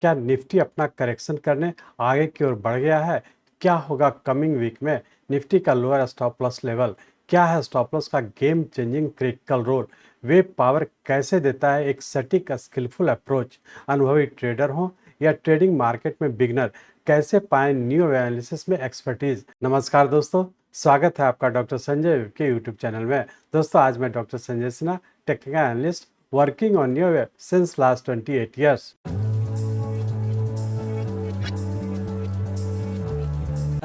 क्या निफ्टी अपना करेक्शन करने आगे की ओर बढ़ गया है? क्या होगा कमिंग वीक में? निफ्टी का लोअर स्टॉप लॉस लेवल क्या है? स्टॉप लॉस का game changing critical role web power कैसे देता है एक सटीक स्किलफुल अप्रोच? अनुभवी ट्रेडर हो या ट्रेडिंग मार्केट में बिगनर, कैसे पाएं न्यू एनालिसिस में एक्सपर्टीज? नमस्कार दोस्तों, स्वागत है आपका डॉक्टर संजय के यूट्यूब चैनल में। दोस्तों, आज मैं doctor Sanjay Sinha, technical analyst working on new web since last 28 years.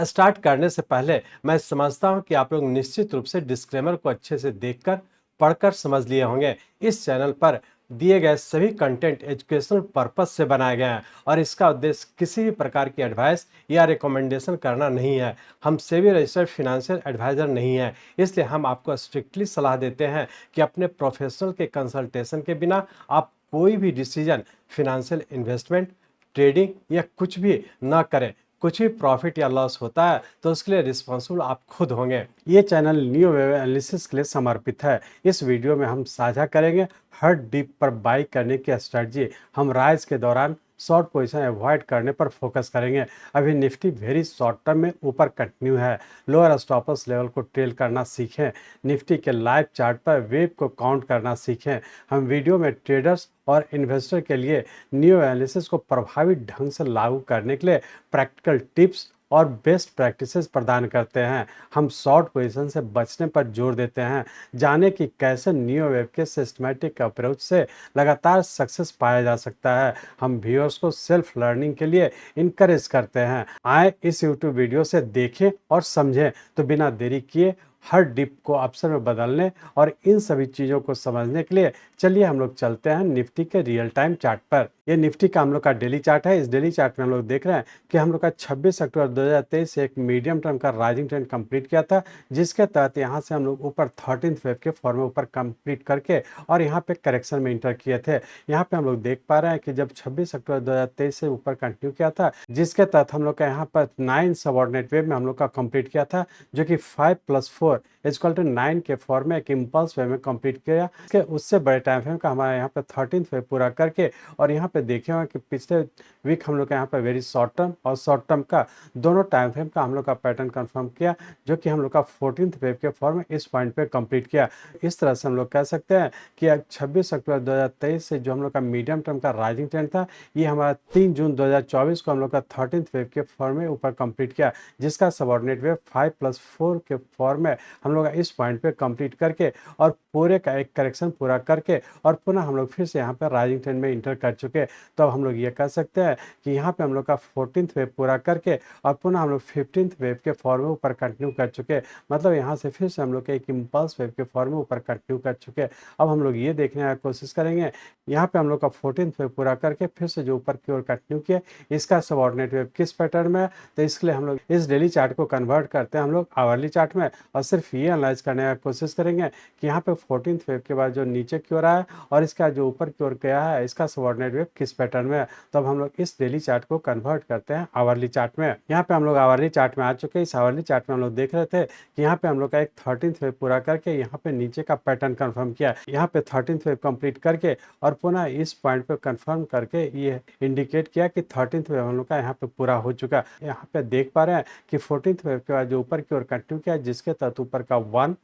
Start करने से पहले मैं समझता हूं कि आप लोग निश्चित रूप से डिस्क्लेमर को अच्छे से देखकर पढ़कर समझ लिए होंगे। इस चैनल पर दिए गए सभी कंटेंट एजुकेशनल पर्पस से बनाए गए हैं और इसका उद्देश्य किसी भी प्रकार की एडवाइस या रिकमेंडेशन करना नहीं है। हम सेबी रजिस्टर्ड फाइनेंशियल एडवाइजर नहीं है, इसलिए हम आपको स्ट्रिक्टली सलाह देते हैं कि अपने प्रोफेशनल के कंसल्टेशन के बिना आप कोई भी डिसीजन, फाइनेंशियल इन्वेस्टमेंट, ट्रेडिंग या कुछ भी ना करें। कुछ भी प्रॉफिट या लॉस होता है तो उसके लिए रिस्पॉन्सिबल आप खुद होंगे। ये चैनल न्यू वेव एनालिसिस के लिए समर्पित है। इस वीडियो में हम साझा करेंगे हर डिप पर बाई करने की स्ट्रेटजी। हम राइज के दौरान शॉर्ट पोजीशन अवॉइड करने पर फोकस करेंगे। अभी निफ्टी वेरी शॉर्ट टर्म में ऊपर कंटिन्यू है। लोअर स्टॉप लॉस लेवल को ट्रेल करना सीखें। निफ्टी के लाइव चार्ट पर वेव को काउंट करना सीखें। हम वीडियो में ट्रेडर्स और इन्वेस्टर के लिए न्यू एनालिसिस को प्रभावी ढंग से लागू करने के लिए प्रैक्टिकल टिप्स और बेस्ट प्रैक्टिसेस प्रदान करते हैं। हम शॉर्ट पोजीशन से बचने पर जोर देते हैं। जाने कि कैसे न्यू वेव के सिस्टमैटिक अप्रोच से लगातार सक्सेस पाया जा सकता है। हम व्यूअर्स को सेल्फ लर्निंग के लिए इनकरेज करते हैं। आए इस यूट्यूब वीडियो से देखें और समझें। तो बिना देरी किए हर डिप को अवसर में बदलने और इन सभी चीज़ों को समझने के लिए चलिए हम लोग चलते हैं निफ्टी के रियल टाइम चार्ट पर। ये निफ्टी का हम लोग का डेली चार्ट है। इस डेली चार्ट में हम लोग देख रहे हैं कि हम लोग का 26 अक्टूबर 2023 से एक मीडियम टर्म का राइजिंग ट्रेंड कंप्लीट किया था, जिसके तहत यहाँ से हम लोग ऊपर 13th वेव के फॉर्म में ऊपर कंप्लीट करके और यहाँ पे करेक्शन में इंटर किए थे। यहाँ पे हम लोग देख पा रहे हैं कि जब 26 अक्टूबर 2023 से ऊपर कंटिन्यू किया था, जिसके तहत हम लोग का यहाँ पर 9 सबऑर्डिनेट वेव में हम लोग का कंप्लीट किया था, जो कि 5+4 इक्वल टू 9 के फॉर्म में एक इम्पल्स वे में कंप्लीट किया। इसके उससे बड़े टाइम फ्रेम का हमारे यहाँ पे 13th वे पूरा करके और यहाँ पे देखे हुए कि पिछले वीक हम लोग का यहाँ पे वेरी शॉर्ट टर्म और शॉर्ट टर्म का दोनों टाइम फ्रेम का हम लोग का पैटर्न कंफर्म किया, जो कि हम लोग का 14th वेव के फॉर्म में इस पॉइंट पे कंप्लीट किया। इस तरह से हम लोग कह सकते हैं कि 26 अक्टूबर 2023 से जो हम लोग का मीडियम टर्म का राइजिंग ट्रेंड था, ये हमारा 3 जून 2024 को हम लोग का 13th वेव के फॉर्म में ऊपर कंप्लीट किया, जिसका सबऑर्डिनेट वेव 5+4 के फॉर्म में हम लोग इस पॉइंट पे कंप्लीट करके और पूरे का एक करेक्शन पूरा करके और पुनः हम लोग फिर से यहाँ पे राइजिंग ट्रेंड में इंटर कर चुके। तो अब हम लोग ये कह सकते हैं कि यहाँ पे हम लोग का 14th वेव पूरा करके और पुनः हम लोग 15th वेव के फॉर्म में ऊपर कंटिन्यू कर चुके। मतलब यहाँ से फिर से हम लोग एक इम्पल्स वेव के फॉर्म में ऊपर कंटिन्यू कर चुके। अब हम लोग ये देखने की कोशिश करेंगे, यहाँ पे हम लोग का 14th वेव पूरा करके फिर से जो ऊपर की ओर कंटिन्यू किया, इसका सबऑर्डिनेट वेव किस पैटर्न में है। तो इसके लिए हम लोग इस डेली चार्ट को कन्वर्ट करते हैं हम लोग आवरली चार्ट में और सिर्फ ये एनालाइज करने की कोशिश करेंगे कि यहाँ पे 14th वेव के बाद जो नीचे की ओर आया और इसका जो ऊपर की ओर गया है, इसका सबऑर्डिनेट वेव किस पैटर्न में है। तो अब हम लोग इस डेली चार्ट को कन्वर्ट करते हैं आवरली चार्ट में। यहाँ पे हम लोग आवरली चार्ट में आ चुके हैं। इस आवरली चार्ट में हम लोग देख रहे थे कि यहाँ पे हम लोग का एक 13th वेव पूरा करके यहाँ पे नीचे का पैटर्न कंफर्म किया। यहाँ पे 13th वेव कंप्लीट करके और पुनः इस पॉइंट पे कंफर्म करके ये इंडिकेट किया कि 13th वेव हम लोग का यहाँ पे पूरा हो चुका। यहाँ पे देख पा रहे हैं कि 14th वेव के बाद जो ऊपर की ओर कंटिन्यू किया, जिसके तहत ऊपर का 1,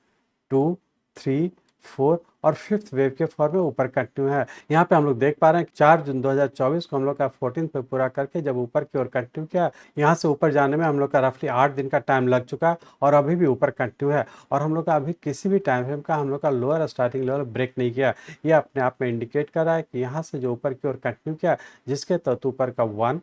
2, 3, 4 और 5th वेव के फॉर्म में ऊपर कंटिन्यू है। यहाँ पे हम लोग देख पा रहे हैं 4 जून 2024 को हम लोग का 14th पे पूरा करके जब ऊपर की ओर कंटिन्यू किया, यहाँ से ऊपर जाने में हम लोग का रफली 8 दिन का टाइम लग चुका और अभी भी ऊपर कंटिन्यू है और हम लोग का अभी किसी भी टाइम फ्रेम का हम लोग का लोअर स्टार्टिंग लेवल ब्रेक नहीं किया। ये अपने आप में इंडिकेट कर रहा है कि यहाँ से जो ऊपर की ओर कंटिन्यू किया, जिसके तहत ऊपर का 1,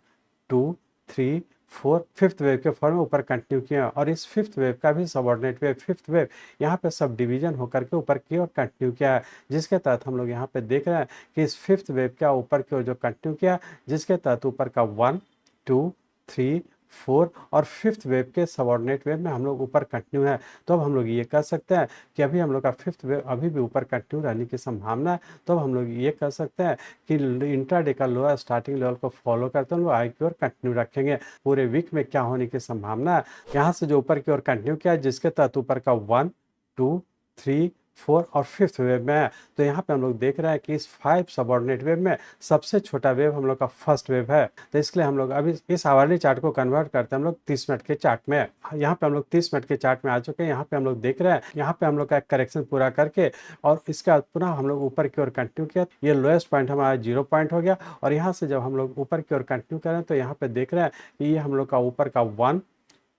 2, 3, 4 5th वेव के फॉर्म में ऊपर कंटिन्यू किया और इस 5th वेव का भी सबऑर्डिनेट वेव 5th वेव यहाँ पे सब डिवीजन होकर के ऊपर की ओर कंटिन्यू किया है, जिसके तहत हम लोग यहाँ पे देख रहे हैं कि इस 5th वेव का ऊपर की ओर जो कंटिन्यू किया, जिसके तहत ऊपर का 1, 2, 3, 4 और 5th वेव के सबऑर्डिनेट वेव में हम लोग ऊपर कंटिन्यू है। तो अब हम लोग ये कह सकते हैं कि अभी हम लोग का 5th वेव अभी भी ऊपर कंटिन्यू रहने की संभावना है। तो अब हम लोग ये कह सकते हैं कि इंट्राडे का लोअर स्टार्टिंग लेवल को फॉलो करते हुए आगे की ओर कंटिन्यू रखेंगे। पूरे वीक में क्या होने की संभावना है, यहाँ से जो ऊपर की ओर कंटिन्यू किया, जिसके तहत ऊपर का 1, 2, 3, 4 और 5th वेव में है। तो यहाँ पे हम लोग देख रहे हैं कि इस 5 सबऑर्डिनेट वेव में सबसे छोटा वेव हम लोग का फर्स्ट वेव है। तो इसलिए हम लोग अभी इस आवर्ली चार्ट को कन्वर्ट करते हैं हम लोग 30 मिनट के चार्ट में। यहाँ पे हम लोग 30 मिनट के चार्ट में आ चुके हैं। यहाँ पे हम लोग देख रहे हैं, यहाँ पे हम लोग का करेक्शन पूरा करके और इसके बाद पुनः हम लोग ऊपर की ओर कंटिन्यू किया। ये लोएस्ट पॉइंट हमारा 0 पॉइंट हो गया और यहाँ से जब हम लोग ऊपर की ओर कंटिन्यू करें तो यहाँ पे देख रहे हैं कि ये हम लोग का ऊपर का 1,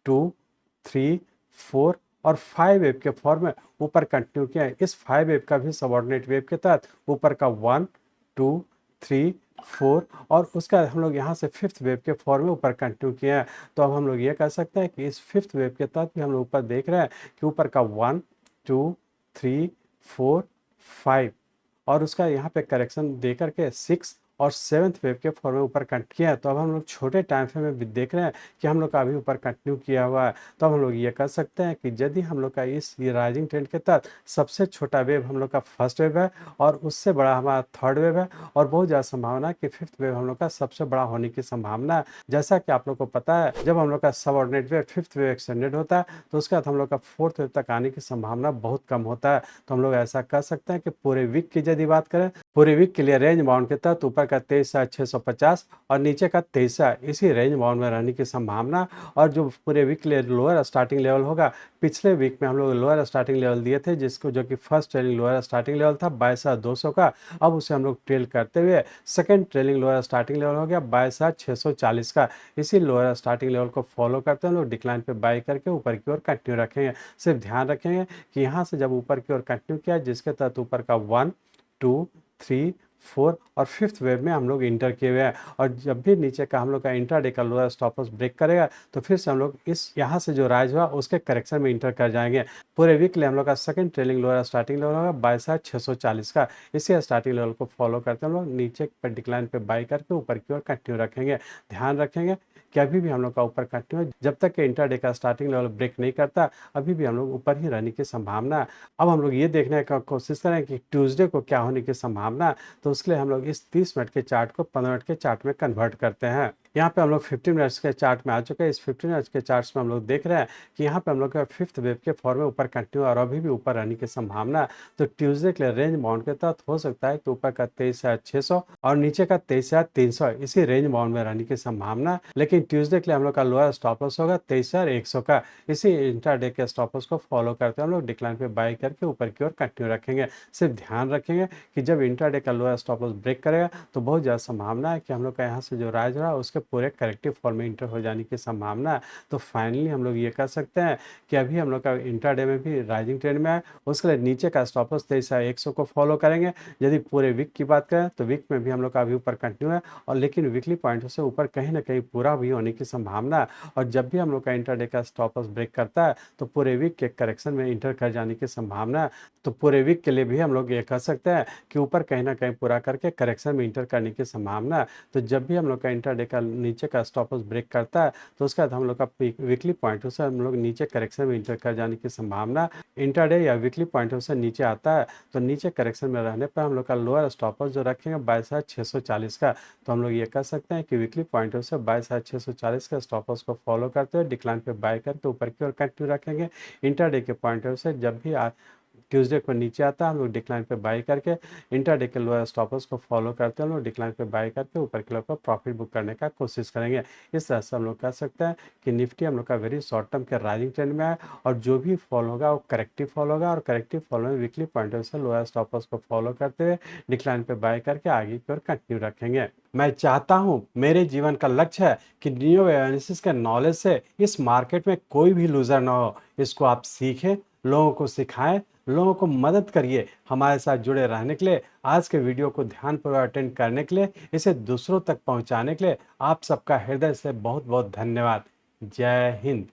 2, 3, 4 और 5 वेव के फॉर्म में ऊपर कंटिन्यू किया है। इस 5 वेव का भी सबऑर्डिनेट वेव के तहत ऊपर का 1, 2, 3, 4 और उसका हम लोग यहाँ से 5th वेव के फॉर्म में ऊपर कंटिन्यू किया है। तो अब हम लोग ये कह सकते हैं कि इस 5th वेव के तहत भी हम लोग ऊपर देख रहे हैं कि ऊपर का 1, 2, 3, 4, 5 और उसका यहाँ पे करेक्शन दे करके 6 और 7th वेव के फॉर्म में ऊपर कंटिन्यू किया है। तो अब हम लोग छोटे टाइम फ्रेम में भी देख रहे हैं कि हम लोग का अभी ऊपर कंटिन्यू किया हुआ है। तो अब हम लोग ये कर सकते हैं कि यदि हम लोग का इस ये राइजिंग ट्रेंड के तहत सबसे छोटा वेव हम लोग का फर्स्ट वेव है और उससे बड़ा हमारा थर्ड वेव है और बहुत ज़्यादा संभावना है कि 5th वेव हम लोग का सबसे बड़ा होने की संभावना है। जैसा कि आप लोग को पता है, जब हम लोग का subordinate wave 5th wave extended होता है तो उसके बाद हम लोग का 4th वेव तक आने की संभावना बहुत कम होता है। तो हम लोग ऐसा कर सकते हैं कि पूरे वीक की यदि बात करें, पूरे वीक के लिए रेंज बाउंड के तहत ऊपर का 23,650 और नीचे का 23 इसी रेंज बाउंड में रहने की संभावना। और जो पूरे वीक के लिए लोअर स्टार्टिंग लेवल होगा, पिछले वीक में हम लोग लोअर स्टार्टिंग लेवल दिए थे जिसको जो कि first trailing lower starting level था 22,200 का। अब उसे हम लोग ट्रेल करते हुए second trailing lower starting level हो गया 22,640 का। इसी लोअर स्टार्टिंग लेवल को फॉलो करते हैं हम लोग डिक्लाइन पे बाई करके ऊपर की ओर कंटिन्यू रखेंगे। सिर्फ ध्यान रखेंगे कि यहाँ से जब ऊपर की ओर कंटिन्यू किया जिसके तहत ऊपर का 1, 2, 3, 4 और 5th वेव में हम लोग इंटर किए हुए हैं और जब भी नीचे का हम लोग का इंट्राडे का लोअर स्टॉप लॉस ब्रेक करेगा तो फिर से हम लोग इस यहाँ से जो राइज हुआ उसके करेक्शन में इंटर कर जाएंगे। पूरे वीक के लिए हम लोग का second trailing lower starting level होगा 22,640 का। इसी स्टार्टिंग लेवल को फॉलो करते हम लोग नीचे पर डिक्लाइन पे बाई करके ऊपर की ओर कंटिन्यू रखेंगे। ध्यान रखेंगे कि अभी भी हम लोग का ऊपर कंटिन्यू जब तक कि इंट्राडे का स्टार्टिंग लेवल ब्रेक नहीं करता अभी भी हम लोग ऊपर ही रहने की संभावना है। अब हम लोग ये देखने का कोशिश करें कि ट्यूसडे को क्या होने की संभावना है। तो उसके लिए हम लोग इस 30 मिनट के चार्ट को 15 मिनट के चार्ट में कन्वर्ट करते हैं। यहाँ पे हम लोग 15 मिनट्स के चार्ट में आ चुके हैं। इस 15 मिनट्स के चार्ट्स में हम लोग देख रहे हैं कि यहाँ पे हम लोग का 5th वेव के फॉर्म में ऊपर कंटिन्यू और अभी भी ऊपर रहने की संभावना है। तो ट्यूसडे के लिए रेंज बाउंड के तहत हो सकता है कि ऊपर का 23,600 और नीचे का 23,300 इसी रेंज बाउंड में रहने की संभावना। लेकिन ट्यूसडे के लिए हम लोग का लोअर स्टॉप लॉस होगा 23,100 का। इसी इंट्राडे के स्टॉप लॉस को फॉलो करते हैं हम लोग डिक्लाइन पे बाई करके ऊपर की ओर कंटिन्यू रखेंगे। सिर्फ ध्यान रखेंगे कि जब इंट्राडे का लोअर स्टॉप लॉस ब्रेक करेगा तो बहुत ज़्यादा संभावना है कि हम लोग का यहाँ से जो राइज रहा है उसके पूरे करेक्टिव फॉर्म में इंटर हो जाने की संभावना है। तो फाइनली हम लोग ये कह सकते हैं कि अभी हम लोग का इंट्राडे में भी राइजिंग ट्रेंड में है। उसके लिए नीचे का स्टॉप लॉस 23,100 को फॉलो करेंगे। यदि पूरे वीक की बात करें तो वीक में भी हम लोग का अभी ऊपर कंटिन्यू है और लेकिन वीकली पॉइंट से ऊपर कहीं ना कहीं पूरा भी होने की संभावना है। और जब भी हम लोग का इंट्राडे का स्टॉप लॉस ब्रेक करता है तो पूरे वीक के करेक्शन में इंटर कर जाने की संभावना है। तो पूरे वीक के लिए भी हम लोग ये कह सकते हैं कि ऊपर कहीं ना कहीं पूरा करके करेक्शन में इंटर करने की संभावना है। तो जब भी हम लोग का इंट्राडे का नीचे का स्टॉप लॉस ब्रेक करता है तो उसके बाद हम लोग का वीकली पॉइंट से हम लोग नीचे करेक्शन में इंटर कर जाने की संभावना। इंट्राडे या वीकली पॉइंट से नीचे आता है तो नीचे करेक्शन में रहने पर हम लोग का लोअर स्टॉप लॉस जो रखेंगे 22,640 का। तो हम लोग ये कह सकते हैं कि वीकली पॉइंट से 22,640 का स्टॉप लॉस को फॉलो करते हुए डिक्लाइन पे बाय करके ऊपर की ओर कंटिन्यू रखेंगे। इंट्राडे के पॉइंट से जब भी ट्यूसडे को नीचे आता है हम लोग डिक्लाइन पे बाई करके इंट्राडे के लोअर स्टॉप लॉस को फॉलो करते हैं हम लोग डिक्लाइन पे बाई करके ऊपर के लेवल पर प्रॉफिट बुक करने का कोशिश करेंगे। इस तरह से हम लोग कह सकते हैं कि निफ्टी हम लोग का वेरी शॉर्ट टर्म के राइजिंग ट्रेंड में है और जो भी फॉल होगा वो करेक्टिव फॉल होगा और करेक्टिव फॉल में वीकली पॉइंट से लोअर स्टॉप लॉस को फॉलो करते हुए डिक्लाइन पे बाई करके आगे की ओर कंटिन्यू रखेंगे। मैं चाहता हूं, मेरे जीवन का लक्ष्य है कि नियो एनालिसिस के नॉलेज से इस मार्केट में कोई भी लूजर ना हो। इसको आप सीखें, लोगों को सिखाएं, लोगों को मदद करिए। हमारे साथ जुड़े रहने के लिए, आज के वीडियो को ध्यानपूर्वक अटेंड करने के लिए, इसे दूसरों तक पहुंचाने के लिए आप सबका हृदय से बहुत बहुत धन्यवाद। जय हिंद।